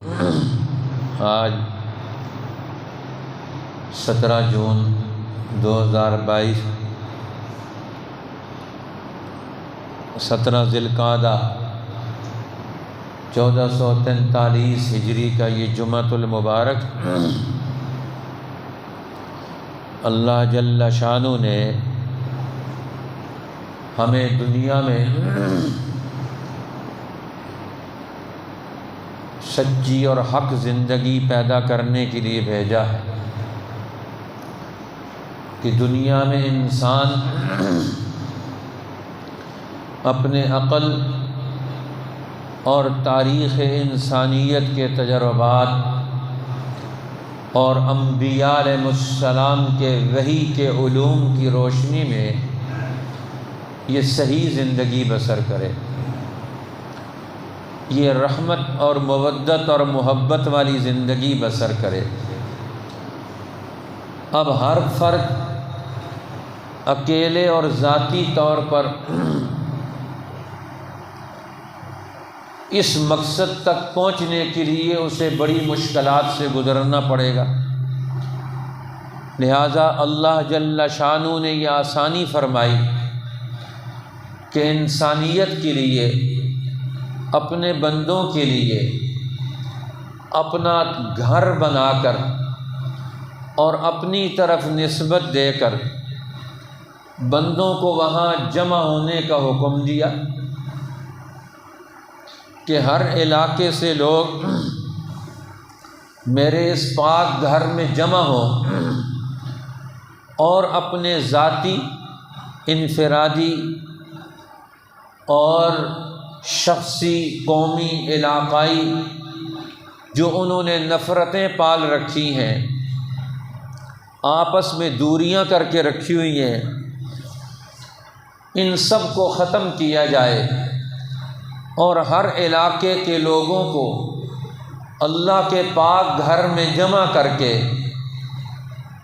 آج 17 جون 2022 17 ذی القعدہ 1443 ہجری کا یہ جمعۃ المبارک اللہ جل شانہ نے ہمیں دنیا میں سچی اور حق زندگی پیدا کرنے کے لیے بھیجا ہے کہ دنیا میں انسان اپنے عقل اور تاریخ انسانیت کے تجربات اور انبیاء علیہ السلام کے وحی کے علوم کی روشنی میں یہ صحیح زندگی بسر کرے، یہ رحمت اور مودت اور محبت والی زندگی بسر کرے۔ اب ہر فرد اکیلے اور ذاتی طور پر اس مقصد تک پہنچنے کے لیے اسے بڑی مشکلات سے گزرنا پڑے گا، لہذا اللہ جل شانہ نے یہ آسانی فرمائی کہ انسانیت کے لیے، اپنے بندوں کے لیے اپنا گھر بنا کر اور اپنی طرف نسبت دے کر بندوں کو وہاں جمع ہونے کا حکم دیا کہ ہر علاقے سے لوگ میرے اس پاک گھر میں جمع ہوں اور اپنے ذاتی، انفرادی اور شخصی، قومی، علاقائی جو انہوں نے نفرتیں پال رکھی ہیں، آپس میں دوریاں کر کے رکھی ہوئی ہیں، ان سب کو ختم کیا جائے اور ہر علاقے کے لوگوں کو اللہ کے پاک گھر میں جمع کر کے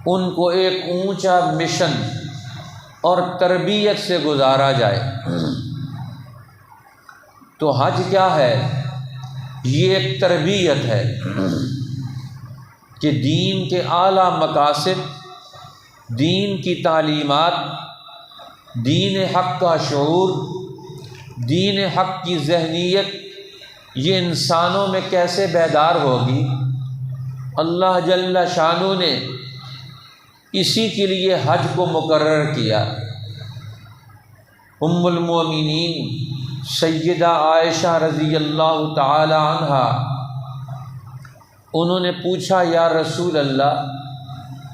ان کو ایک اونچا مشن اور تربیت سے گزارا جائے۔ تو حج کیا ہے؟ یہ ایک تربیت ہے کہ دین کے اعلیٰ مقاصد، دین کی تعلیمات، دین حق کا شعور، دین حق کی ذہنیت یہ انسانوں میں کیسے بیدار ہوگی؟ اللہ جل شانہ نے اسی کے لیے حج کو مقرر کیا۔ ام المومنین سیدہ عائشہ رضی اللہ تعالی عنہا انہوں نے پوچھا، یا رسول اللہ،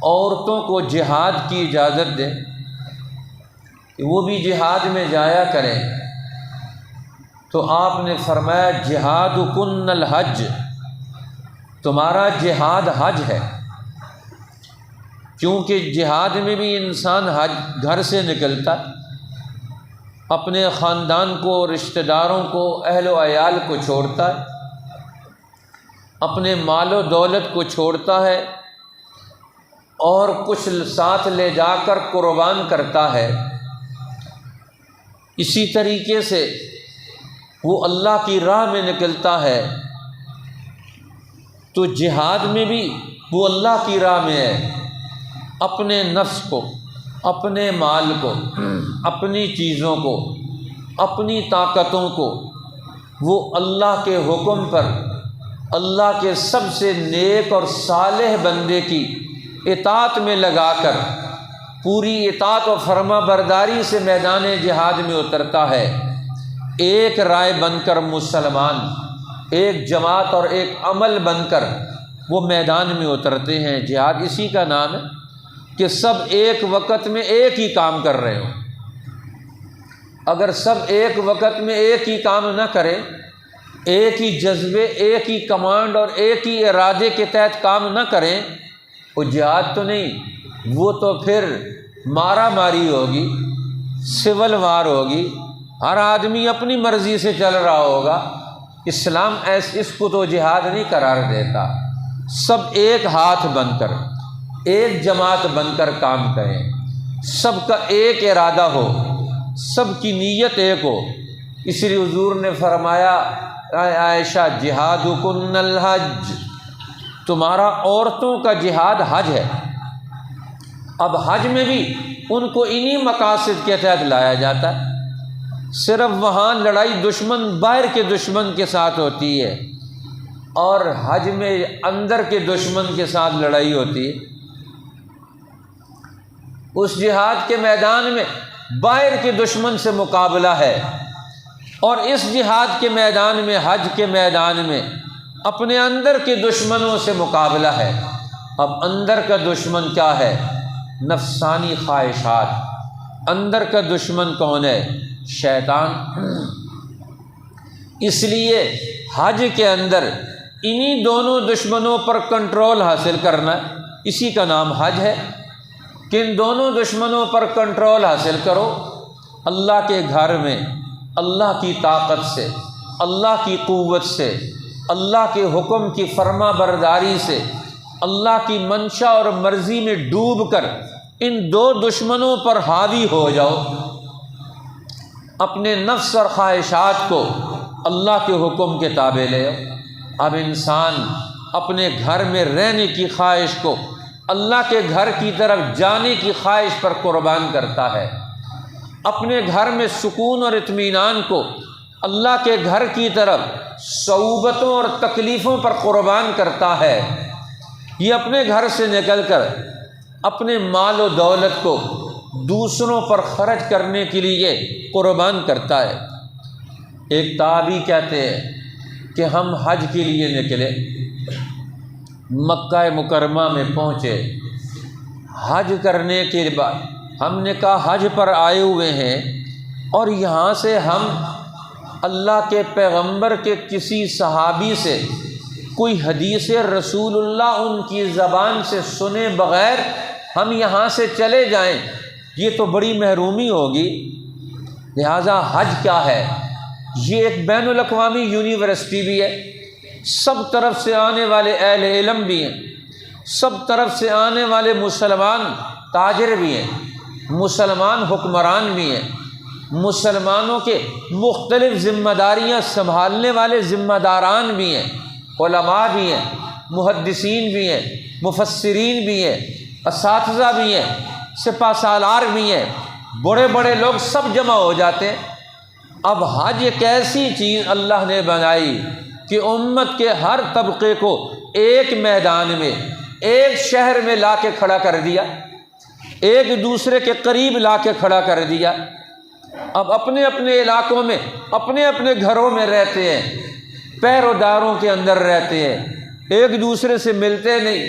عورتوں کو جہاد کی اجازت دیں کہ وہ بھی جہاد میں جایا کریں؟ تو آپ نے فرمایا، جہادکن الحج، تمہارا جہاد حج ہے، کیونکہ جہاد میں بھی انسان گھر سے نکلتا، اپنے خاندان کو، رشتہ داروں کو، اہل و عیال کو چھوڑتا ہے، اپنے مال و دولت کو چھوڑتا ہے اور کچھ ساتھ لے جا کر قربان کرتا ہے۔ اسی طریقے سے وہ اللہ کی راہ میں نکلتا ہے، تو جہاد میں بھی وہ اللہ کی راہ میں ہے، اپنے نفس کو، اپنے مال کو، اپنی چیزوں کو، اپنی طاقتوں کو وہ اللہ کے حکم پر، اللہ کے سب سے نیک اور صالح بندے کی اطاعت میں لگا کر پوری اطاعت و فرما برداری سے میدان جہاد میں اترتا ہے، ایک رائے بن کر مسلمان، ایک جماعت اور ایک عمل بن کر وہ میدان میں اترتے ہیں۔ جہاد اسی کا نام ہے کہ سب ایک وقت میں ایک ہی کام کر رہے ہوں۔ اگر سب ایک وقت میں ایک ہی کام نہ کریں، ایک ہی جذبے، ایک ہی کمانڈ اور ایک ہی ارادے کے تحت کام نہ کریں، وہ جہاد تو نہیں، وہ تو پھر مارا ماری ہوگی، سول وار ہوگی، ہر آدمی اپنی مرضی سے چل رہا ہوگا۔ اسلام اس کو تو جہاد نہیں قرار دیتا۔ سب ایک ہاتھ بن کر، ایک جماعت بن کر کام کریں، سب کا ایک ارادہ ہو، سب کی نیت ایک ہو۔ اس لیے حضور نے فرمایا اے عائشہ جہادکن الحج، تمہارا عورتوں کا جہاد حج ہے۔ اب حج میں بھی ان کو انہی مقاصد کے تحت لایا جاتا ہے۔ صرف وہاں لڑائی دشمن باہر کے دشمن کے ساتھ ہوتی ہے، اور حج میں اندر کے دشمن کے ساتھ لڑائی ہوتی ہے۔ اس جہاد کے میدان میں باہر کے دشمن سے مقابلہ ہے، اور اس جہاد کے میدان میں، حج کے میدان میں، اپنے اندر کے دشمنوں سے مقابلہ ہے۔ اب اندر کا دشمن کیا ہے؟ نفسانی خواہشات۔ اندر کا دشمن کون ہے؟ شیطان۔ اس لیے حج کے اندر انہی دونوں دشمنوں پر کنٹرول حاصل کرنا، اسی کا نام حج ہے کہ ان دونوں دشمنوں پر کنٹرول حاصل کرو۔ اللہ کے گھر میں اللہ کی طاقت سے، اللہ کی قوت سے، اللہ کے حکم کی فرما برداری سے، اللہ کی منشا اور مرضی میں ڈوب کر ان دو دشمنوں پر حاوی ہو جاؤ۔ اپنے نفس اور خواہشات کو اللہ کے حکم کے تابع لے آؤ۔ اب انسان اپنے گھر میں رہنے کی خواہش کو اللہ کے گھر کی طرف جانے کی خواہش پر قربان کرتا ہے، اپنے گھر میں سکون اور اطمینان کو اللہ کے گھر کی طرف صعوبتوں اور تکلیفوں پر قربان کرتا ہے۔ یہ اپنے گھر سے نکل کر اپنے مال و دولت کو دوسروں پر خرچ کرنے کے لیے قربان کرتا ہے۔ ایک تابعی کہتے ہیں کہ ہم حج کے لیے نکلے، مکہ مکرمہ میں پہنچے، حج کرنے کے بعد ہم نے کہا حج پر آئے ہوئے ہیں، اور یہاں سے ہم اللہ کے پیغمبر کے کسی صحابی سے کوئی حدیث رسول اللہ ان کی زبان سے سنے بغیر ہم یہاں سے چلے جائیں، یہ تو بڑی محرومی ہوگی۔ لہٰذا حج کیا ہے؟ یہ ایک بین الاقوامی یونیورسٹی بھی ہے، سب طرف سے آنے والے اہل علم بھی ہیں، سب طرف سے آنے والے مسلمان تاجر بھی ہیں، مسلمان حکمران بھی ہیں، مسلمانوں کے مختلف ذمہ داریاں سنبھالنے والے ذمہ داران بھی ہیں، علماء بھی ہیں، محدثین بھی ہیں، مفسرین بھی ہیں، اساتذہ بھی ہیں، سپہ سالار بھی ہیں، بڑے بڑے لوگ سب جمع ہو جاتے ہیں۔ اب حج ایک ایسی چیز اللہ نے بنائی کہ امت کے ہر طبقے کو ایک میدان میں، ایک شہر میں لا کے کھڑا کر دیا، ایک دوسرے کے قریب لا کے کھڑا کر دیا۔ اب اپنے اپنے علاقوں میں، اپنے اپنے گھروں میں رہتے ہیں، پیروداروں کے اندر رہتے ہیں، ایک دوسرے سے ملتے نہیں۔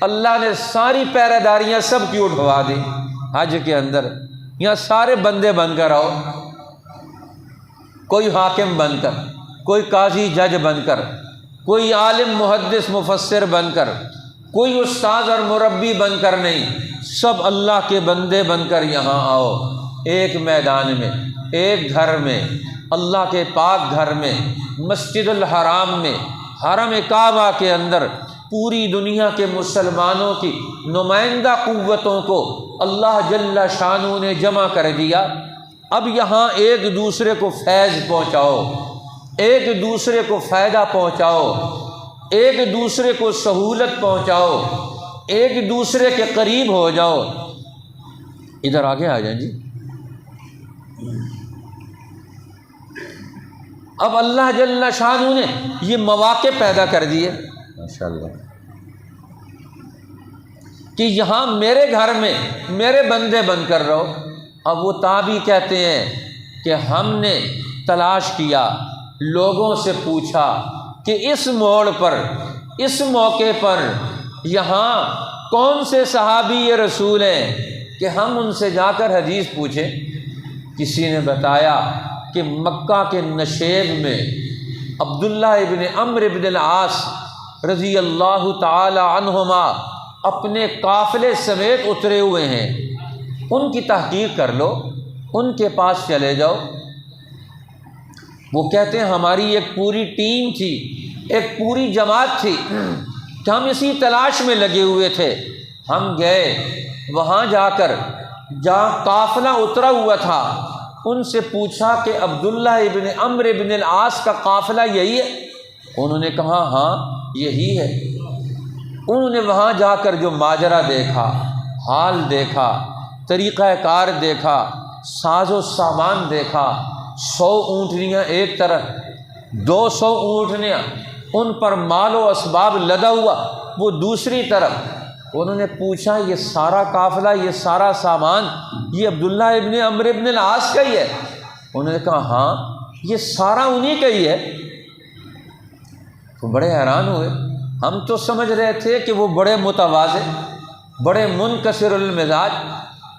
اللہ نے ساری پیروداریاں سب کی اٹھوا دی حج کے اندر۔ یہاں سارے بندے بن کر آؤ، کوئی حاکم بن کر، کوئی قاضی جج بن کر، کوئی عالم محدث مفسر بن کر، کوئی استاد اور مربی بن کر نہیں، سب اللہ کے بندے بن کر یہاں آؤ، ایک میدان میں، ایک گھر میں، اللہ کے پاک گھر میں، مسجد الحرام میں، حرم کعبہ کے اندر پوری دنیا کے مسلمانوں کی نمائندہ قوتوں کو اللہ جل شانہ نے جمع کر دیا۔ اب یہاں ایک دوسرے کو فیض پہنچاؤ، ایک دوسرے کو فائدہ پہنچاؤ، ایک دوسرے کو سہولت پہنچاؤ، ایک دوسرے کے قریب ہو جاؤ۔ ادھر آگے آ جائیں جی۔ اب اللہ جل شانہ نے یہ مواقع پیدا کر دیے ماشاءاللہ کہ یہاں میرے گھر میں میرے بندے بن کر رہو۔ اب وہ تابعی کہتے ہیں کہ ہم نے تلاش کیا، لوگوں سے پوچھا کہ اس موڑ پر، اس موقع پر یہاں کون سے صحابی رسول ہیں کہ ہم ان سے جا کر حدیث پوچھیں۔ کسی نے بتایا کہ مکہ کے نشیب میں عبداللہ ابن عمرو ابن العاص رضی اللہ تعالی عنہما اپنے قافلے سمیت اترے ہوئے ہیں، ان کی تحقیق کر لو، ان کے پاس چلے جاؤ۔ وہ کہتے ہیں ہماری ایک پوری ٹیم تھی، ایک پوری جماعت تھی کہ ہم اسی تلاش میں لگے ہوئے تھے۔ ہم گئے وہاں، جا کر جہاں قافلہ اترا ہوا تھا ان سے پوچھا کہ عبداللہ ابن عمرو ابن العاص کا قافلہ یہی ہے؟ انہوں نے کہا ہاں یہی ہے۔ انہوں نے وہاں جا کر جو ماجرا دیکھا، حال دیکھا، طریقہ کار دیکھا، ساز و سامان دیکھا، 100 اونٹنیاں ایک طرف، 200 اونٹنیاں، ان پر مال و اسباب لدا ہوا وہ دوسری طرف۔ انہوں نے پوچھا یہ سارا قافلہ، یہ سارا سامان یہ عبداللہ ابن عمرو ابن العاص کا ہی ہے؟ انہوں نے کہا ہاں یہ سارا انہی کا ہی ہے۔ تو بڑے حیران ہوئے، ہم تو سمجھ رہے تھے کہ وہ بڑے متواضع، بڑے منکسر المزاج،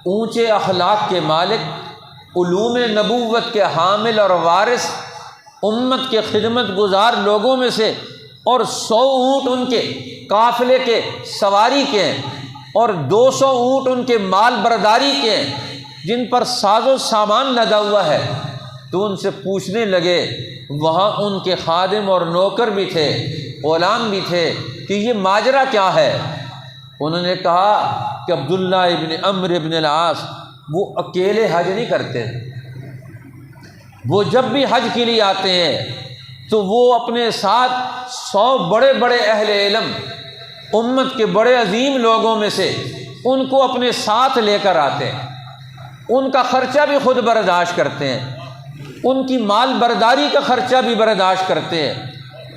اونچے اخلاق کے مالک، علوم نبوت کے حامل اور وارث، امت کے خدمت گزار لوگوں میں سے، اور 100 اونٹ ان کے قافلے کے سواری کے ہیں، اور 200 اونٹ ان کے مال برداری کے ہیں، جن پر ساز و سامان لدا ہوا ہے۔ تو ان سے پوچھنے لگے، وہاں ان کے خادم اور نوکر بھی تھے، غلام بھی تھے، کہ یہ ماجرا کیا ہے؟ انہوں نے کہا کہ عبداللہ ابن عمرو ابن العاص وہ اکیلے حج نہیں کرتے، وہ جب بھی حج کے لیے آتے ہیں تو وہ اپنے ساتھ 100 بڑے بڑے اہل علم، امت کے بڑے عظیم لوگوں میں سے ان کو اپنے ساتھ لے کر آتے ہیں، ان کا خرچہ بھی خود برداشت کرتے ہیں، ان کی مال برداری کا خرچہ بھی برداشت کرتے ہیں،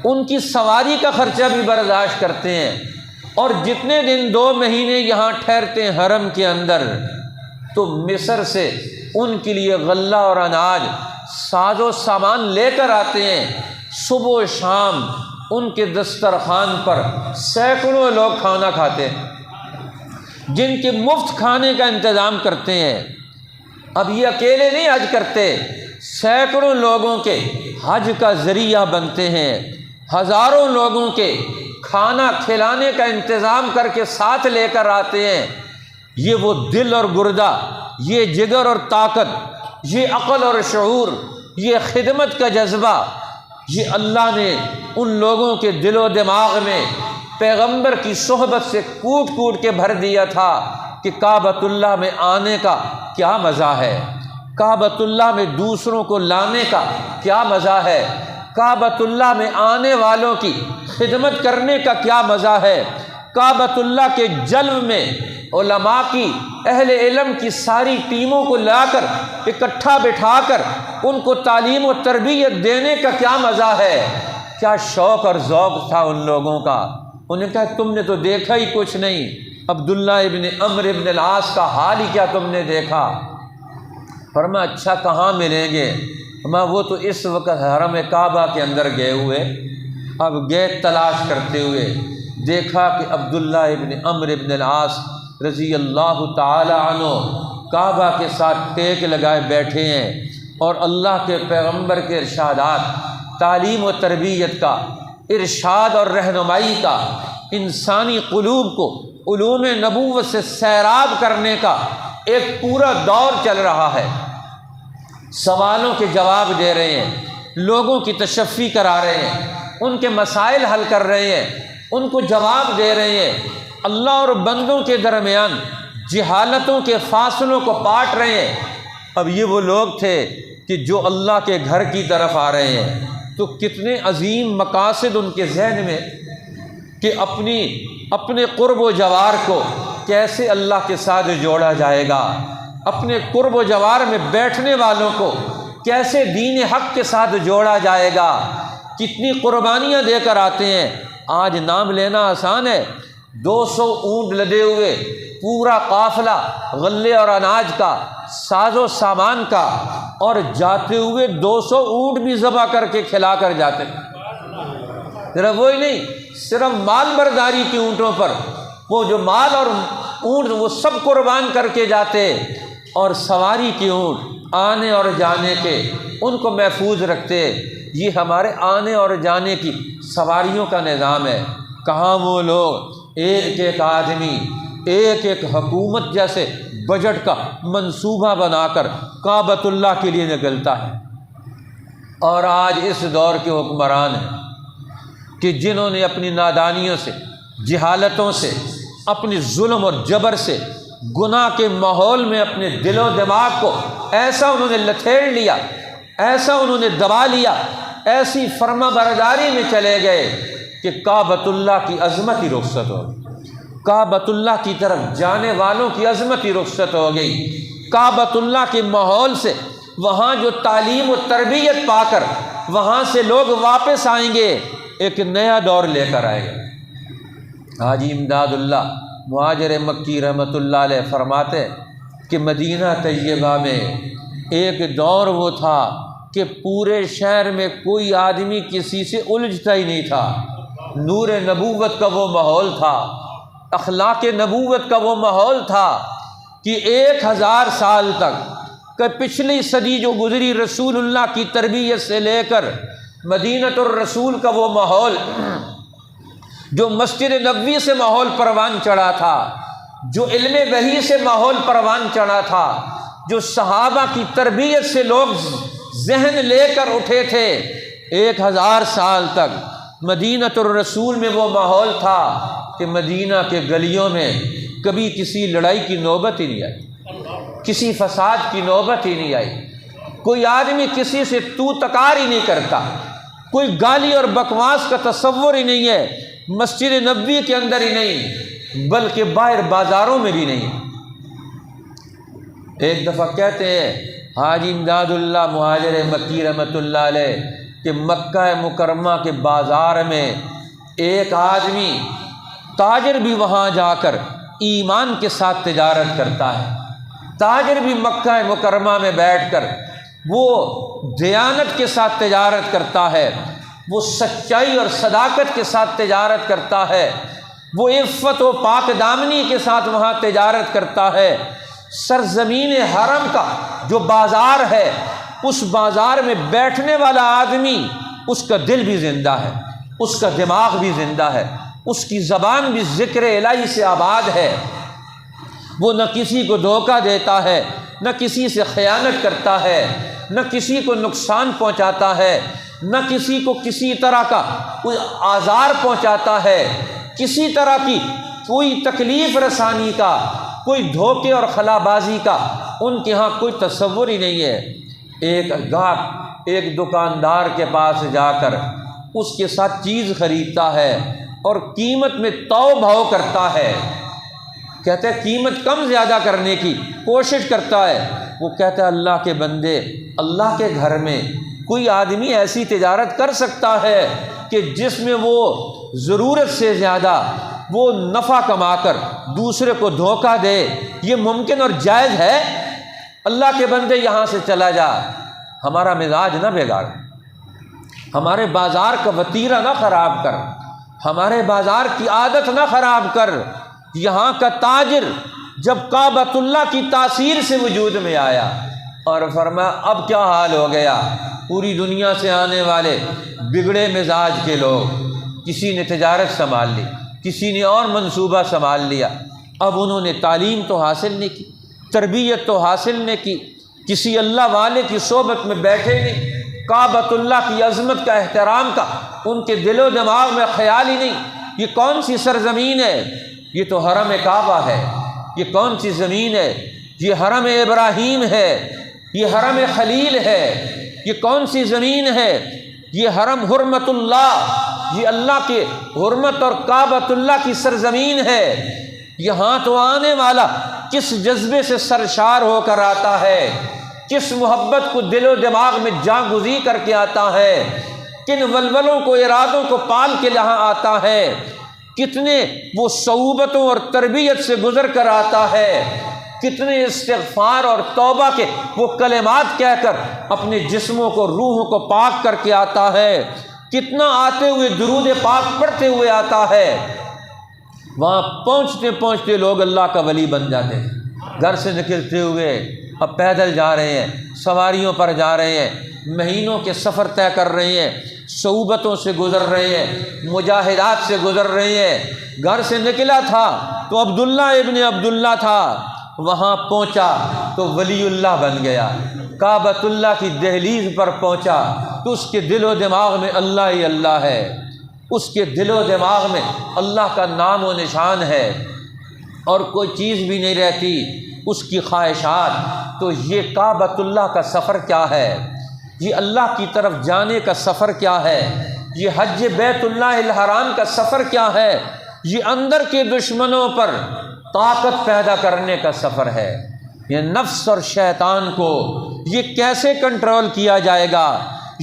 ان کی سواری کا خرچہ بھی برداشت کرتے ہیں، اور جتنے دن 2 مہینے یہاں ٹھہرتے ہیں حرم کے اندر، تو مصر سے ان کے لیے غلہ اور اناج، ساز و سامان لے کر آتے ہیں۔ صبح و شام ان کے دسترخوان پر سینکڑوں لوگ کھانا کھاتے ہیں، جن کے مفت کھانے کا انتظام کرتے ہیں۔ اب یہ اکیلے نہیں حج کرتے، سینکڑوں لوگوں کے حج کا ذریعہ بنتے ہیں، ہزاروں لوگوں کے کھانا کھلانے کا انتظام کر کے ساتھ لے کر آتے ہیں۔ یہ وہ دل اور گردہ، یہ جگر اور طاقت، یہ عقل اور شعور، یہ خدمت کا جذبہ، یہ اللہ نے ان لوگوں کے دل و دماغ میں پیغمبر کی صحبت سے کوٹ کوٹ کے بھر دیا تھا کہ کعبۃ اللہ میں آنے کا کیا مزہ ہے، کعبۃ اللہ میں دوسروں کو لانے کا کیا مزہ ہے، کعبۃ اللہ میں آنے والوں کی خدمت کرنے کا کیا مزہ ہے، کعبۃ اللہ کے جلو میں علماء کی، اہل علم کی ساری ٹیموں کو لا کر اکٹھا بٹھا کر ان کو تعلیم و تربیت دینے کا کیا مزہ ہے۔ کیا شوق اور ذوق تھا ان لوگوں کا۔ انہوں نے کہا تم نے تو دیکھا ہی کچھ نہیں، عبداللہ ابن عمرو ابن العاص کا حال ہی کیا تم نے دیکھا۔ فرمایا اچھا کہاں ملیں گے؟ وہ تو اس وقت حرم کعبہ کے اندر گئے ہوئے، اب گئے تلاش کرتے ہوئے، دیکھا کہ عبداللہ ابن عمرو ابن العاص رضی اللہ تعالی عنہ کعبہ کے ساتھ ٹیک لگائے بیٹھے ہیں، اور اللہ کے پیغمبر کے ارشادات، تعلیم و تربیت کا، ارشاد اور رہنمائی کا، انسانی قلوب کو علوم نبوت سے سیراب کرنے کا ایک پورا دور چل رہا ہے۔ سوالوں کے جواب دے رہے ہیں، لوگوں کی تشفی کرا رہے ہیں، ان کے مسائل حل کر رہے ہیں، ان کو جواب دے رہے ہیں، اللہ اور بندوں کے درمیان جہالتوں کے فاصلوں کو پاٹ رہے ہیں۔ اب یہ وہ لوگ تھے کہ جو اللہ کے گھر کی طرف آ رہے ہیں، تو کتنے عظیم مقاصد ان کے ذہن میں کہ اپنے قرب و جوار کو کیسے اللہ کے ساتھ جوڑا جائے گا، اپنے قرب و جوار میں بیٹھنے والوں کو کیسے دین حق کے ساتھ جوڑا جائے گا، کتنی قربانیاں دے کر آتے ہیں۔ آج نام لینا آسان ہے، 200 اونٹ لدے ہوئے پورا قافلہ غلے اور اناج کا، ساز و سامان کا، اور جاتے ہوئے 200 اونٹ بھی ذبح کر کے کھلا کر جاتے ہیں۔ صرف وہی نہیں، صرف مال برداری کے اونٹوں پر وہ جو مال اور اونٹ وہ سب قربان کر کے جاتے، اور سواری کے اونٹ آنے اور جانے کے ان کو محفوظ رکھتے۔ یہ ہمارے آنے اور جانے کی سواریوں کا نظام ہے۔ کہاں وہ لوگ ایک ایک آدمی، ایک ایک حکومت جیسے بجٹ کا منصوبہ بنا کر کعبۃ اللہ کے لیے نکلتا ہے۔ اور آج اس دور کے حکمران ہیں کہ جنہوں نے اپنی نادانیوں سے، جہالتوں سے، اپنی ظلم اور جبر سے، گناہ کے ماحول میں اپنے دل و دماغ کو ایسا انہوں نے لتھیڑ لیا، ایسا انہوں نے دبا لیا، ایسی فرما برداری میں چلے گئے کہ کعبۃ اللہ کی عظمت ہی رخصت ہو گئی، کعبۃ اللہ کی طرف جانے والوں کی عظمت ہی رخصت ہو گئی۔ کعبۃ اللہ کے ماحول سے وہاں جو تعلیم و تربیت پا کر وہاں سے لوگ واپس آئیں گے، ایک نیا دور لے کر آئے گا۔ حاجی امداد اللہ مہاجر مکی رحمۃ اللہ علیہ فرماتے کہ مدینہ طیبہ میں ایک دور وہ تھا کہ پورے شہر میں کوئی آدمی کسی سے الجھتا ہی نہیں تھا، نور نبوت کا وہ ماحول تھا، اخلاق نبوت کا وہ ماحول تھا کہ 1000 سال تک کہ پچھلی صدی جو گزری رسول اللہ کی تربیت سے لے کر مدینۃ الرسول کا وہ ماحول، جو مسجد نبوی سے ماحول پروان چڑھا تھا، جو علم وحی سے ماحول پروان چڑھا تھا، جو صحابہ کی تربیت سے لوگ ذہن لے کر اٹھے تھے، 1000 سال تک مدینۃ الرسول میں وہ ماحول تھا کہ مدینہ کے گلیوں میں کبھی کسی لڑائی کی نوبت ہی نہیں آئی، کسی فساد کی نوبت ہی نہیں آئی، کوئی آدمی کسی سے تو تکار ہی نہیں کرتا، کوئی گالی اور بکواس کا تصور ہی نہیں ہے، مسجد نبوی کے اندر ہی نہیں بلکہ باہر بازاروں میں بھی نہیں۔ ایک دفعہ کہتے ہیں حاجی امداد اللہ مہاجر مکی رحمۃ اللہ علیہ کہ مکہ مکرمہ کے بازار میں ایک آدمی تاجر بھی وہاں جا کر ایمان کے ساتھ تجارت کرتا ہے، تاجر بھی مکہ مکرمہ میں بیٹھ کر وہ دیانت کے ساتھ تجارت کرتا ہے، وہ سچائی اور صداقت کے ساتھ تجارت کرتا ہے، وہ عفت و پاک دامنی کے ساتھ وہاں تجارت کرتا ہے۔ سرزمین حرم کا جو بازار ہے، اس بازار میں بیٹھنے والا آدمی، اس کا دل بھی زندہ ہے، اس کا دماغ بھی زندہ ہے، اس کی زبان بھی ذکر الہی سے آباد ہے، وہ نہ کسی کو دھوکہ دیتا ہے، نہ کسی سے خیانت کرتا ہے، نہ کسی کو نقصان پہنچاتا ہے، نہ کسی کو کسی طرح کا کوئی آزار پہنچاتا ہے، کسی طرح کی کوئی تکلیف رسانی کا، کوئی دھوکے اور خلا بازی کا ان کے ہاں کوئی تصور ہی نہیں ہے۔ ایک گاہک ایک دکاندار کے پاس جا کر اس کے ساتھ چیز خریدتا ہے اور قیمت میں تو بھاؤ کرتا ہے، کہتے ہیں قیمت کم زیادہ کرنے کی کوشش کرتا ہے، وہ کہتا ہے اللہ کے بندے، اللہ کے گھر میں کوئی آدمی ایسی تجارت کر سکتا ہے کہ جس میں وہ ضرورت سے زیادہ وہ نفع کما کر دوسرے کو دھوکہ دے، یہ ممکن اور جائز ہے؟ اللہ کے بندے یہاں سے چلا جا، ہمارا مزاج نہ بگاڑ، ہمارے بازار کا وتیرہ نہ خراب کر، ہمارے بازار کی عادت نہ خراب کر۔ یہاں کا تاجر جب کعبۃ اللہ کی تاثیر سے وجود میں آیا اور فرمایا اب کیا حال ہو گیا، پوری دنیا سے آنے والے بگڑے مزاج کے لوگ، کسی نے تجارت سنبھال لی، کسی نے اور منصوبہ سنبھال لیا، اب انہوں نے تعلیم تو حاصل نہیں کی، تربیت تو حاصل نہیں کی، کسی اللہ والے کی صحبت میں بیٹھے نہیں، کعبۃ اللہ کی عظمت کا احترام کا ان کے دل و دماغ میں خیال ہی نہیں۔ یہ کون سی سرزمین ہے؟ یہ تو حرم کعبہ ہے۔ یہ کون سی زمین ہے؟ یہ حرم ابراہیم ہے، یہ حرم خلیل ہے۔ یہ کون سی زمین ہے؟ یہ حرم حرمت اللہ، یہ اللہ کے حرمت اور کعبۃ اللہ کی سرزمین ہے۔ یہاں تو آنے والا کس جذبے سے سرشار ہو کر آتا ہے، کس محبت کو دل و دماغ میں جاں گزی کر کے آتا ہے، کن ولولوں کو ارادوں کو پال کے یہاں آتا ہے، کتنے وہ صعوبتوں اور تربیت سے گزر کر آتا ہے، کتنے استغفار اور توبہ کے وہ کلمات کہہ کر اپنے جسموں کو روحوں کو پاک کر کے آتا ہے، کتنا آتے ہوئے درود پاک پڑھتے ہوئے آتا ہے۔ وہاں پہنچتے پہنچتے لوگ اللہ کا ولی بن جاتے ہیں، گھر سے نکلتے ہوئے اب پیدل جا رہے ہیں، سواریوں پر جا رہے ہیں، مہینوں کے سفر طے کر رہے ہیں، صعوبتوں سے گزر رہے ہیں، مجاہدات سے گزر رہے ہیں۔ گھر سے نکلا تھا تو عبداللہ ابن عبداللہ تھا، وہاں پہنچا تو ولی اللہ بن گیا، کعبۃ اللہ کی دہلیز پر پہنچا تو اس کے دل و دماغ میں اللہ ہی اللہ ہے، اس کے دل و دماغ میں اللہ کا نام و نشان ہے، اور کوئی چیز بھی نہیں رہتی اس کی خواہشات، تو یہ کعبۃ اللہ کا سفر کیا ہے، یہ اللہ کی طرف جانے کا سفر کیا ہے، یہ حج بیت اللہ الحرام کا سفر کیا ہے، یہ اندر کے دشمنوں پر طاقت پیدا کرنے کا سفر ہے۔ یہ نفس اور شیطان کو یہ کیسے کنٹرول کیا جائے گا،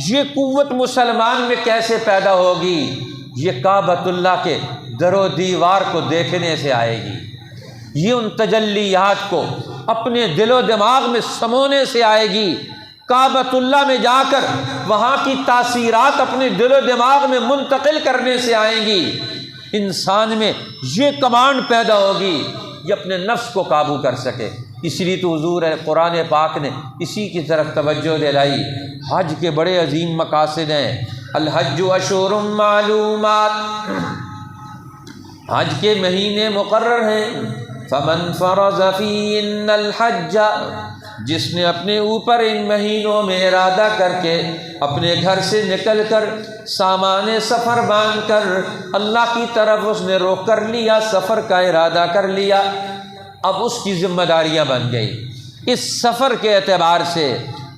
یہ قوت مسلمان میں کیسے پیدا ہوگی، یہ کعبۃ اللہ کے در و دیوار کو دیکھنے سے آئے گی، یہ ان تجلیات کو اپنے دل و دماغ میں سمونے سے آئے گی، کعبۃ اللہ میں جا کر وہاں کی تاثیرات اپنے دل و دماغ میں منتقل کرنے سے آئیں گی، انسان میں یہ کمانڈ پیدا ہوگی یہ اپنے نفس کو قابو کر سکے۔ اس لیے تو حضور قرآن پاک نے اسی کی طرف توجہ دلائی۔ حج کے بڑے عظیم مقاصد ہیں، الحج اشہر معلومات، حج کے مہینے مقرر ہیں، فمن فرض فیہن الحج، جس نے اپنے اوپر ان مہینوں میں ارادہ کر کے اپنے گھر سے نکل کر سامان سفر باندھ کر اللہ کی طرف اس نے رخ کر لیا، سفر کا ارادہ کر لیا، اب اس کی ذمہ داریاں بن گئی۔ اس سفر کے اعتبار سے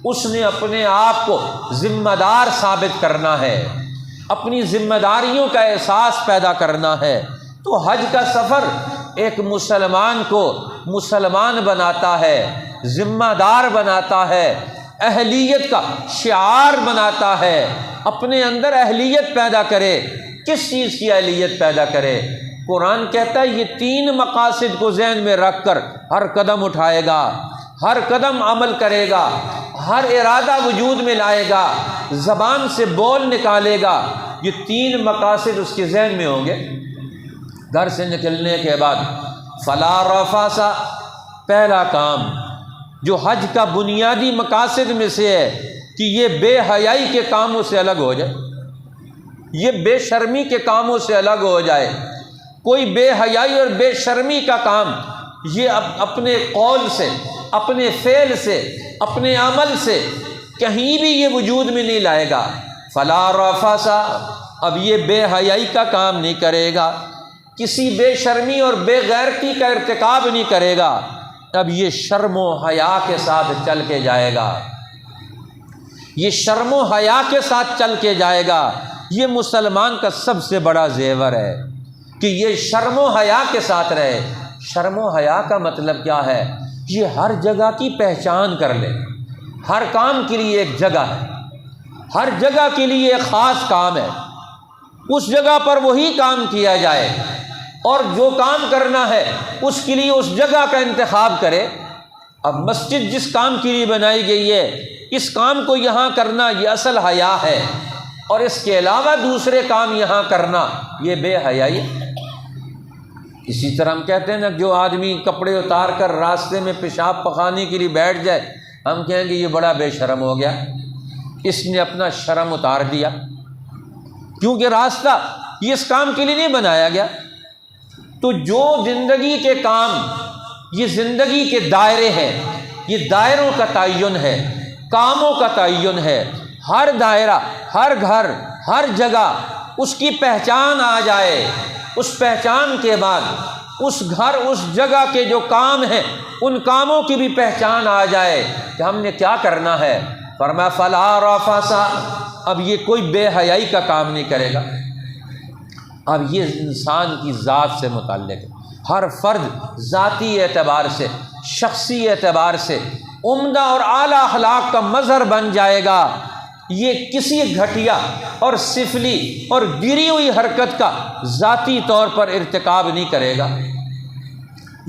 اس نے اپنے آپ کو ذمہ دار ثابت کرنا ہے، اپنی ذمہ داریوں کا احساس پیدا کرنا ہے۔ تو حج کا سفر ایک مسلمان کو مسلمان بناتا ہے، ذمہ دار بناتا ہے، اہلیت کا شعار بناتا ہے، اپنے اندر اہلیت پیدا کرے۔ کس چیز کی اہلیت پیدا کرے؟ قرآن کہتا ہے یہ 3 مقاصد کو ذہن میں رکھ کر ہر قدم اٹھائے گا، ہر قدم عمل کرے گا، ہر ارادہ وجود میں لائے گا، زبان سے بول نکالے گا، یہ 3 مقاصد اس کے ذہن میں ہوں گے۔ گھر سے نکلنے کے بعد فلا رفث، پہلا کام جو حج کا بنیادی مقاصد میں سے ہے کہ یہ بے حیائی کے کاموں سے الگ ہو جائے، یہ بے شرمی کے کاموں سے الگ ہو جائے۔ کوئی بے حیائی اور بے شرمی کا کام یہ اپنے قول سے، اپنے فعل سے، اپنے عمل سے کہیں بھی یہ وجود میں نہیں لائے گا۔ فلا رفث، اب یہ بے حیائی کا کام نہیں کرے گا، کسی بے شرمی اور بے غیرتی کا ارتکاب نہیں کرے گا، اب یہ شرم و حیا کے ساتھ چل کے جائے گا، یہ شرم و حیا کے ساتھ چل کے جائے گا۔ یہ مسلمان کا سب سے بڑا زیور ہے کہ یہ شرم و حیا کے ساتھ رہے۔ شرم و حیا کا مطلب کیا ہے؟ یہ ہر جگہ کی پہچان کر لے، ہر کام کے لیے ایک جگہ ہے، ہر جگہ کے لیے ایک خاص کام ہے، اس جگہ پر وہی کام کیا جائے، اور جو کام کرنا ہے اس کے لیے اس جگہ کا انتخاب کرے۔ اب مسجد جس کام کے لیے بنائی گئی ہے، اس کام کو یہاں کرنا یہ اصل حیا ہے، اور اس کے علاوہ دوسرے کام یہاں کرنا یہ بے حیائی ہے۔ اسی طرح ہم کہتے ہیں نا، جو آدمی کپڑے اتار کر راستے میں پیشاب پخانے کے لیے بیٹھ جائے، ہم کہیں گے یہ بڑا بے شرم ہو گیا، اس نے اپنا شرم اتار دیا، کیونکہ راستہ یہ اس کام کے لیے نہیں بنایا گیا۔ تو جو زندگی کے کام یہ زندگی کے دائرے ہیں، یہ دائروں کا تعین ہے، کاموں کا تعین ہے، ہر دائرہ، ہر گھر، ہر جگہ اس کی پہچان آ جائے، اس پہچان کے بعد اس گھر، اس جگہ کے جو کام ہیں ان کاموں کی بھی پہچان آ جائے کہ ہم نے کیا کرنا ہے۔ فرمایا فلا رفث، اب یہ کوئی بے حیائی کا کام نہیں کرے گا۔ اب یہ انسان کی ذات سے متعلق ہے، ہر فرد ذاتی اعتبار سے، شخصی اعتبار سے عمدہ اور اعلیٰ اخلاق کا مظہر بن جائے گا۔ یہ کسی گھٹیا اور سفلی اور گری ہوئی حرکت کا ذاتی طور پر ارتکاب نہیں کرے گا۔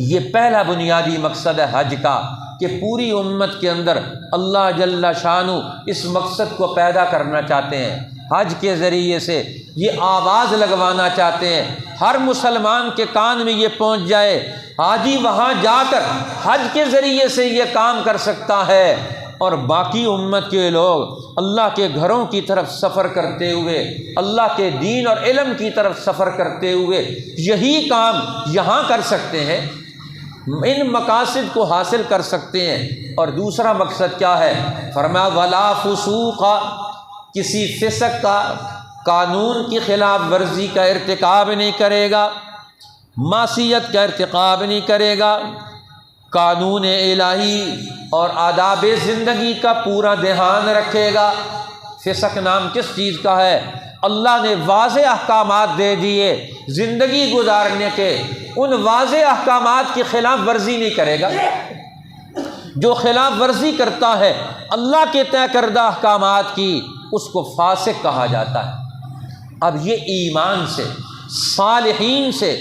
یہ پہلا بنیادی مقصد ہے حج کا، کہ پوری امت کے اندر اللہ جل شانہ اس مقصد کو پیدا کرنا چاہتے ہیں۔ حج کے ذریعے سے یہ آواز لگوانا چاہتے ہیں، ہر مسلمان کے کان میں یہ پہنچ جائے، حاجی وہاں جا کر حج کے ذریعے سے یہ کام کر سکتا ہے، اور باقی امت کے لوگ اللہ کے گھروں کی طرف سفر کرتے ہوئے، اللہ کے دین اور علم کی طرف سفر کرتے ہوئے یہی کام یہاں کر سکتے ہیں، ان مقاصد کو حاصل کر سکتے ہیں۔ اور دوسرا مقصد کیا ہے؟ فرمایا ولا فسوق، کسی فسق کا، قانون کی خلاف ورزی کا ارتکاب نہیں کرے گا، معصیت کا ارتکاب نہیں کرے گا، قانون الہی اور آداب زندگی کا پورا دھیان رکھے گا۔ فسق نام کس چیز کا ہے؟ اللہ نے واضح احکامات دے دیے زندگی گزارنے کے، ان واضح احکامات کی خلاف ورزی نہیں کرے گا۔ جو خلاف ورزی کرتا ہے اللہ کے طے کردہ احکامات کی، اس کو فاسق کہا جاتا ہے۔ اب یہ ایمان سے، صالحین سے،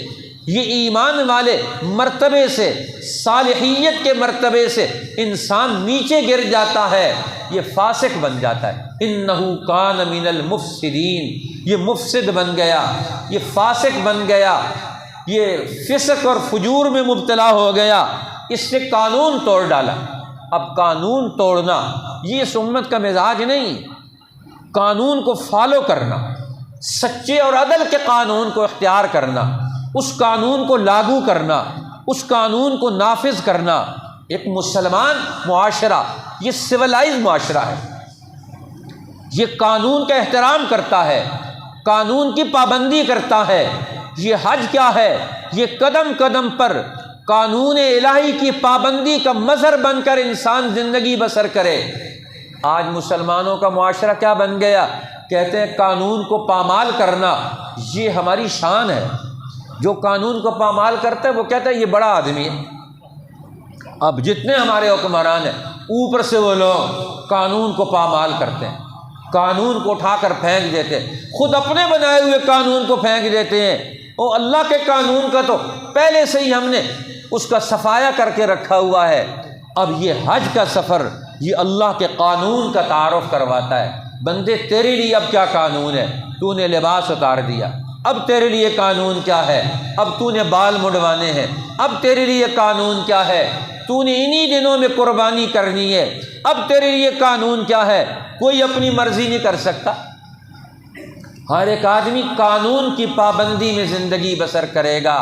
یہ ایمان والے مرتبے سے، صالحیت کے مرتبے سے انسان نیچے گر جاتا ہے، یہ فاسق بن جاتا ہے۔ انہو کان من المفسدین، یہ مفسد بن گیا، یہ فاسق بن گیا، یہ فسق اور فجور میں مبتلا ہو گیا، اس نے قانون توڑ ڈالا۔ اب قانون توڑنا یہ اس امت کا مزاج نہیں، قانون کو فالو کرنا، سچے اور عدل کے قانون کو اختیار کرنا، اس قانون کو لاگو کرنا، اس قانون کو نافذ کرنا۔ ایک مسلمان معاشرہ یہ سویلائز معاشرہ ہے، یہ قانون کا احترام کرتا ہے، قانون کی پابندی کرتا ہے۔ یہ حج کیا ہے؟ یہ قدم قدم پر قانون الہی کی پابندی کا مظہر بن کر انسان زندگی بسر کرے۔ آج مسلمانوں کا معاشرہ کیا بن گیا؟ کہتے ہیں قانون کو پامال کرنا یہ ہماری شان ہے۔ جو قانون کو پامال کرتا ہے وہ کہتا ہے یہ بڑا آدمی ہے۔ اب جتنے ہمارے حکمران ہیں اوپر سے وہ لوگ قانون کو پامال کرتے ہیں، قانون کو اٹھا کر پھینک دیتے ہیں، خود اپنے بنائے ہوئے قانون کو پھینک دیتے ہیں۔ اور اللہ کے قانون کا تو پہلے سے ہی ہم نے اس کا صفایا کر کے رکھا ہوا ہے۔ اب یہ حج کا سفر یہ اللہ کے قانون کا تعارف کرواتا ہے۔ بندے تیرے لیے اب کیا قانون ہے؟ تو نے لباس اتار دیا، اب تیرے لیے قانون کیا ہے؟ اب تو نے بال مڈوانے ہیں، اب تیرے لیے قانون کیا ہے؟ تو نے انہی دنوں میں قربانی کرنی ہے، اب تیرے لیے قانون کیا ہے؟ کوئی اپنی مرضی نہیں کر سکتا۔ ہر ایک آدمی قانون کی پابندی میں زندگی بسر کرے گا۔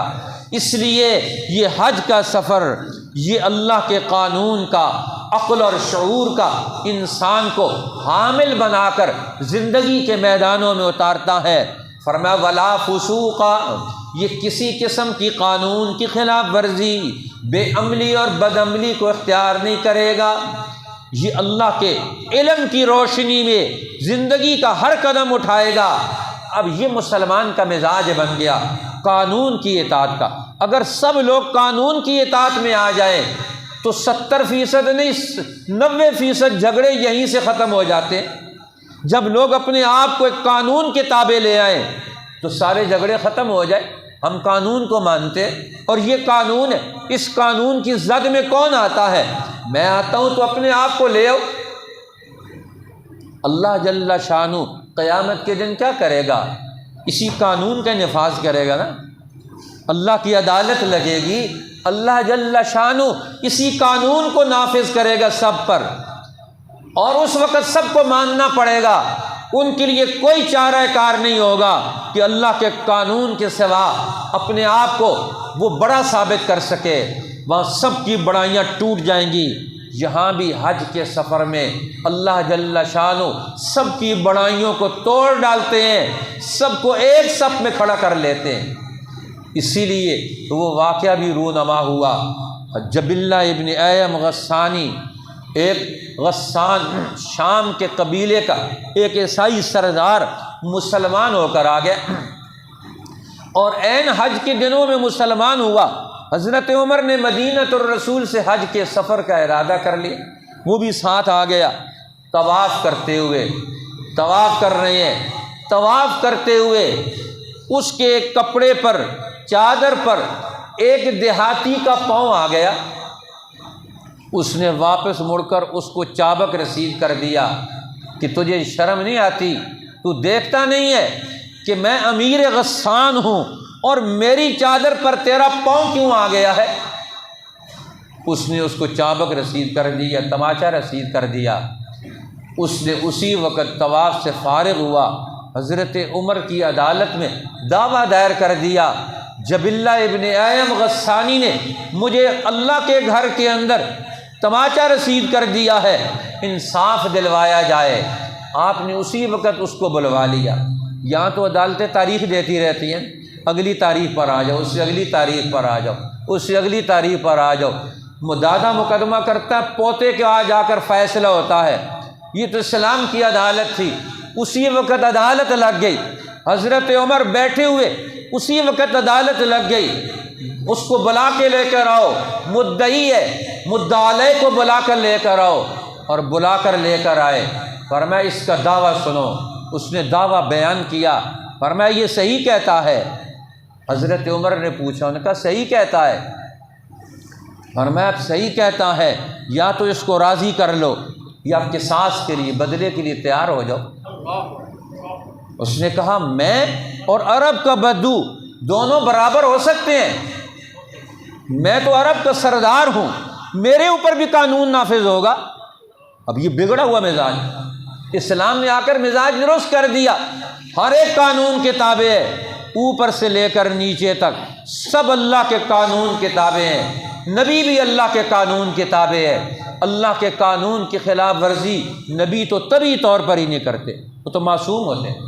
اس لیے یہ حج کا سفر یہ اللہ کے قانون کا، عقل اور شعور کا انسان کو حامل بنا کر زندگی کے میدانوں میں اتارتا ہے۔ فرمایا ولا فسوق، یہ کسی قسم کی قانون کی خلاف ورزی، بے عملی اور بد عملی کو اختیار نہیں کرے گا۔ یہ اللہ کے علم کی روشنی میں زندگی کا ہر قدم اٹھائے گا۔ اب یہ مسلمان کا مزاج بن گیا قانون کی اطاعت کا۔ اگر سب لوگ قانون کی اطاعت میں آ جائیں تو 70% نہیں 90% جھگڑے یہیں سے ختم ہو جاتے ہیں۔ جب لوگ اپنے آپ کو ایک قانون کے تابع لے آئیں تو سارے جھگڑے ختم ہو جائے۔ ہم قانون کو مانتے اور یہ قانون ہے، اس قانون کی زد میں کون آتا ہے؟ میں آتا ہوں تو اپنے آپ کو لے آؤ۔ اللہ جل شانہ قیامت کے دن کیا کرے گا؟ اسی قانون کا نفاذ کرے گا نا۔ اللہ کی عدالت لگے گی، اللہ جل شانہ اسی قانون کو نافذ کرے گا سب پر، اور اس وقت سب کو ماننا پڑے گا۔ ان کے لیے کوئی چارہ کار نہیں ہوگا کہ اللہ کے قانون کے سوا اپنے آپ کو وہ بڑا ثابت کر سکے۔ وہاں سب کی بڑائیاں ٹوٹ جائیں گی۔ یہاں بھی حج کے سفر میں اللہ جل شانہ سب کی بڑائیوں کو توڑ ڈالتے ہیں، سب کو ایک صف میں کھڑا کر لیتے ہیں۔ اسی لیے وہ واقعہ بھی رونما ہوا۔ جبلہ ابن ایم غسانی، ایک غسان شام کے قبیلے کا ایک عیسائی سردار مسلمان ہو کر آ گیا، اور عین حج کے دنوں میں مسلمان ہوا۔ حضرت عمر نے مدینۃ الرسول سے حج کے سفر کا ارادہ کر لیا، وہ بھی ساتھ آ گیا۔ طواف کرتے ہوئے، طواف کر رہے ہیں، طواف کرتے ہوئے اس کے ایک کپڑے پر، چادر پر ایک دیہاتی کا پاؤں آ گیا۔ اس نے واپس مڑ کر اس کو چابک رسید کر دیا کہ تجھے شرم نہیں آتی؟ تو دیکھتا نہیں ہے کہ میں امیر غسان ہوں اور میری چادر پر تیرا پاؤں کیوں آ گیا ہے؟ اس نے اس کو چابک رسید کر دیا، تماچا رسید کر دیا۔ اس نے اسی وقت طواف سے فارغ ہوا، حضرت عمر کی عدالت میں دعویٰ دائر کر دیا، جبلہ ابن ایم غسانی نے مجھے اللہ کے گھر کے اندر تماچا رسید کر دیا ہے، انصاف دلوایا جائے۔ آپ نے اسی وقت اس کو بلوا لیا۔ یہاں تو عدالتیں تاریخ دیتی رہتی ہیں، اگلی تاریخ پر آ جاؤ، اس سے اگلی تاریخ پر آ جاؤ، اس سے اگلی تاریخ پر آ جاؤ۔ دادا مقدمہ کرتا ہے، پوتے کے آ جا کر فیصلہ ہوتا ہے۔ یہ تو اسلام کی عدالت تھی، اسی وقت عدالت لگ گئی۔ حضرت عمر بیٹھے ہوئے، اسی وقت عدالت لگ گئی۔ اس کو بلا کے لے کر آؤ، مدعی ہے، مدعا علیہ کو بلا کر لے کر آؤ، اور بلا کر لے کر آئے۔ فرمایا اس کا دعویٰ سنو۔ اس نے دعویٰ بیان کیا، فرمایا یہ صحیح کہتا ہے۔ حضرت عمر نے پوچھا، انہوں نے کہا صحیح کہتا ہے؟ فرمایا صحیح کہتا ہے، یا تو اس کو راضی کر لو یا قصاص کے لیے، بدلے کے لیے تیار ہو جاؤ۔ اس نے کہا میں اور عرب کا بدو دونوں برابر ہو سکتے ہیں؟ میں تو عرب کا سردار ہوں، میرے اوپر بھی قانون نافذ ہوگا۔ اب یہ بگڑا ہوا مزاج، اسلام نے آ کر مزاج درست کر دیا، ہر ایک قانون کے تابع ہے، اوپر سے لے کر نیچے تک سب اللہ کے قانون کے تابع ہیں۔ نبی بھی اللہ کے قانون کے تابع ہے۔ اللہ کے قانون کی خلاف ورزی نبی تو طبعی طور پر ہی نہیں کرتے، وہ تو معصوم ہوتے ہیں،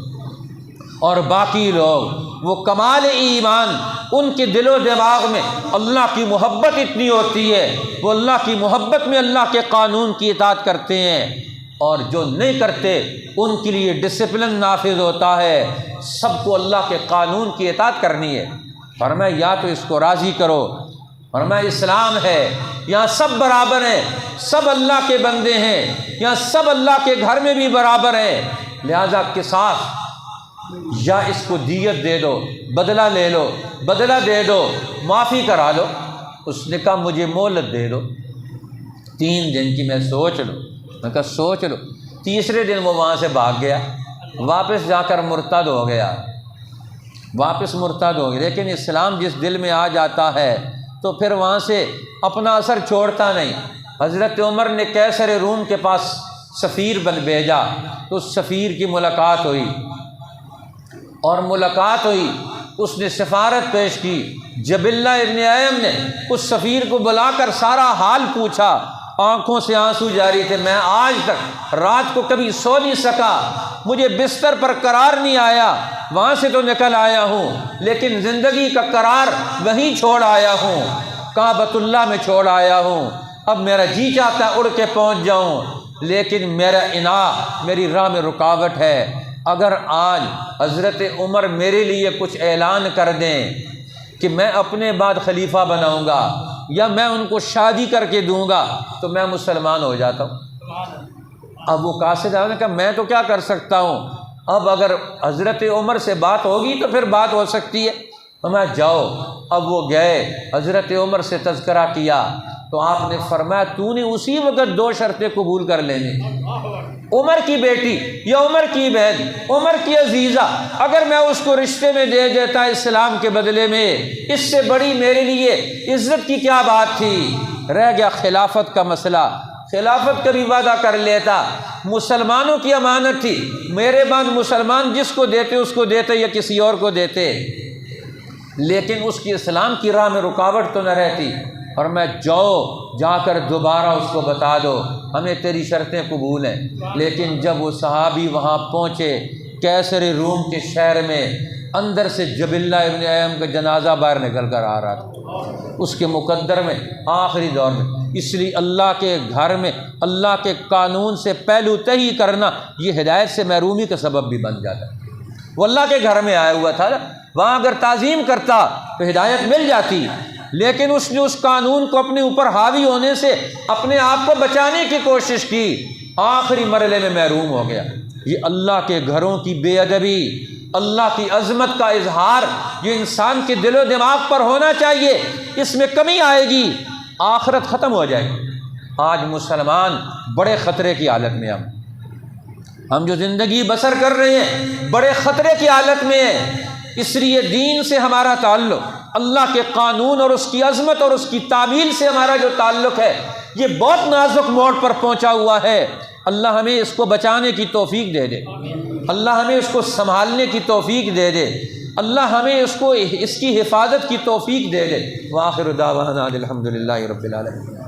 اور باقی لوگ وہ کمال ایمان، ان کے دل و دماغ میں اللہ کی محبت اتنی ہوتی ہے، وہ اللہ کی محبت میں اللہ کے قانون کی اطاعت کرتے ہیں، اور جو نہیں کرتے ان کے لیے ڈسپلن نافذ ہوتا ہے۔ سب کو اللہ کے قانون کی اطاعت کرنی ہے۔ فرمایا یا تو اس کو راضی کرو، فرمایا اسلام ہے، یہاں سب برابر ہیں، سب اللہ کے بندے ہیں، یہاں سب اللہ کے گھر میں بھی برابر ہیں، لہذا قصاص، یا اس کو دیت دے دو، بدلہ لے لو، بدلہ دے دو، معافی کرا لو۔ اس نے کہا مجھے مہلت دے دو 3 دن کی، میں سوچ لوں۔ میں کہا سوچ لو۔ تیسرے دن وہ وہاں سے بھاگ گیا، واپس جا کر مرتد ہو گیا، واپس مرتد ہو گیا۔ لیکن اسلام جس دل میں آ جاتا ہے تو پھر وہاں سے اپنا اثر چھوڑتا نہیں۔ حضرت عمر نے قیصر روم کے پاس سفیر بھیجا، تو اس سفیر کی ملاقات ہوئی، اور ملاقات ہوئی، اس نے سفارت پیش کی۔ جبلہ ابن ایم نے اس سفیر کو بلا کر سارا حال پوچھا، آنکھوں سے آنسو جاری تھے۔ میں آج تک رات کو کبھی سو نہیں سکا، مجھے بستر پر قرار نہیں آیا، وہاں سے تو نکل آیا ہوں لیکن زندگی کا قرار وہیں چھوڑ آیا ہوں، کعبۃ اللہ میں چھوڑ آیا ہوں۔ اب میرا جی چاہتا ہے اڑ کے پہنچ جاؤں، لیکن میرا اناع میری راہ میں رکاوٹ ہے۔ اگر آج حضرت عمر میرے لیے کچھ اعلان کر دیں کہ میں اپنے بعد خلیفہ بناؤں گا یا میں ان کو شادی کر کے دوں گا تو میں مسلمان ہو جاتا ہوں۔ اب وہ قاصد نے کہا میں تو کیا کر سکتا ہوں، اب اگر حضرت عمر سے بات ہوگی تو پھر بات ہو سکتی ہے، تو میں جاؤ۔ اب وہ گئے، حضرت عمر سے تذکرہ کیا تو آپ نے فرمایا تو نے اسی وقت 2 شرطیں قبول کر لینی، عمر کی بیٹی یا عمر کی بہن، عمر کی عزیزہ، اگر میں اس کو رشتے میں دے دیتا اسلام کے بدلے میں، اس سے بڑی میرے لیے عزت کی کیا بات تھی۔ رہ گیا خلافت کا مسئلہ، خلافت کا بھی وعدہ کر لیتا، مسلمانوں کی امانت تھی، میرے بعد مسلمان جس کو دیتے اس کو دیتے یا کسی اور کو دیتے، لیکن اس کی اسلام کی راہ میں رکاوٹ تو نہ رہتی۔ اور میں جاؤ، جا کر دوبارہ اس کو بتا دو ہمیں تیری شرطیں قبول ہیں۔ لیکن جب وہ صحابی وہاں پہنچے قیصر روم کے شہر میں، اندر سے جبلہ ابن ایم کا جنازہ باہر نکل کر آ رہا تھا، اس کے مقدر میں آخری دور میں۔ اس لیے اللہ کے گھر میں اللہ کے قانون سے پہلو تہی کرنا یہ ہدایت سے محرومی کا سبب بھی بن جاتا ہے۔ وہ اللہ کے گھر میں آیا ہوا تھا، وہاں اگر تعظیم کرتا تو ہدایت مل جاتی، لیکن اس نے اس قانون کو اپنے اوپر حاوی ہونے سے اپنے آپ کو بچانے کی کوشش کی، آخری مرحلے میں محروم ہو گیا۔ یہ اللہ کے گھروں کی بے ادبی، اللہ کی عظمت کا اظہار یہ انسان کے دل و دماغ پر ہونا چاہیے، اس میں کمی آئے گی آخرت ختم ہو جائے گی۔ آج مسلمان بڑے خطرے کی حالت میں، ہم جو زندگی بسر کر رہے ہیں بڑے خطرے کی حالت میں ہیں۔ اس لیے دین سے ہمارا تعلق، اللہ کے قانون اور اس کی عظمت اور اس کی تعمیل سے ہمارا جو تعلق ہے یہ بہت نازک موڑ پر پہنچا ہوا ہے۔ اللہ ہمیں اس کو بچانے کی توفیق دے دے، اللہ ہمیں اس کو سنبھالنے کی توفیق دے دے، اللہ ہمیں اس کی حفاظت کی توفیق دے دے۔ وآخر دعوانا الحمدللہ رب العالمین۔